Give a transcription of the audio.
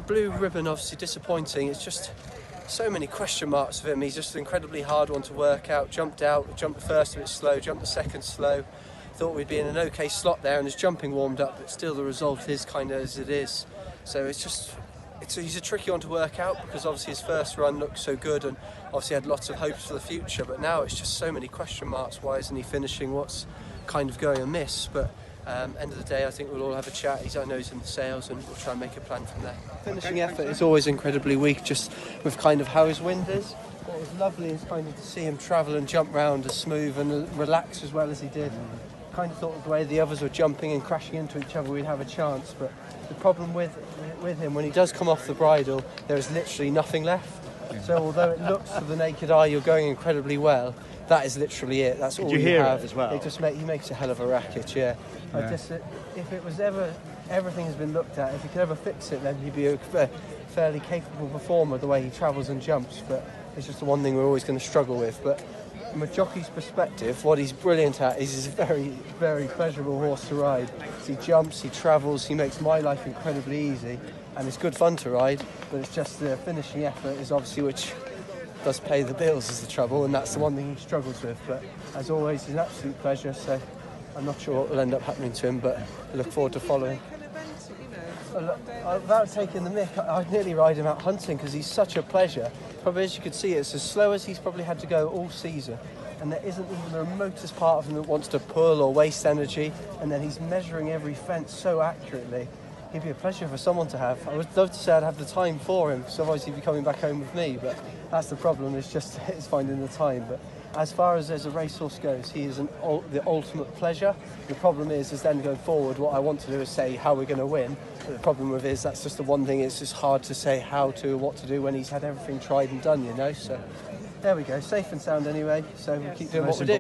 Blue ribbon, obviously disappointing. It's just so many question marks of him. He's just an incredibly hard one to work out. Jumped the first a bit slow, jumped the second slow. Thought we'd be in an okay slot there, and his jumping warmed up, but still the result is kind of as it is. So he's a tricky one to work out, because obviously his first run looked so good and obviously had lots of hopes for the future, but now it's just so many question marks. Why isn't he finishing? What's kind of going amiss? But end of the day, I think we'll all have a chat. I know he's in the sales, and we'll try and make a plan from there. Finishing effort is always incredibly weak, just with kind of how his wind is. What was lovely is kind of to see him travel and jump round as smooth and relax as well as he did. Kind of thought the way the others were jumping and crashing into each other, we'd have a chance, but the problem with him, when he does come off the bridle, there is literally nothing left. So although it looks to the naked eye you're going incredibly well, that is literally it. That's all you have. It as well? He makes a hell of a racket, yeah. If it was ever, everything has been looked at, if he could ever fix it, then he'd be a fairly capable performer the way he travels and jumps, but it's just the one thing we're always going to struggle with. But from a jockey's perspective, what he's brilliant at is he's a very, very pleasurable horse to ride. He jumps, he travels, he makes my life incredibly easy, and it's good fun to ride, but it's just the finishing effort is obviously which does pay the bills is the trouble, and that's the one thing he struggles with. But as always, he's an absolute pleasure, so I'm not sure what will end up happening to him, but I look forward to following. Without taking the mick, I'd nearly ride him out hunting because he's such a pleasure. Probably, as you can see, it's as slow as he's probably had to go all season, and there isn't even the remotest part of him that wants to pull or waste energy, and then he's measuring every fence so accurately. He'd be a pleasure for someone to have. I would love to say I'd have the time for him, so otherwise he'd be coming back home with me, but that's the problem, it's finding the time. But as far as a racehorse goes, he is the ultimate pleasure. The problem is then going forward, what I want to do is say how we're going to win. But the problem with it is that's just the one thing, it's just hard to say how to, what to do when he's had everything tried and done, you know. So there we go, safe and sound anyway, so we'll keep doing what we do.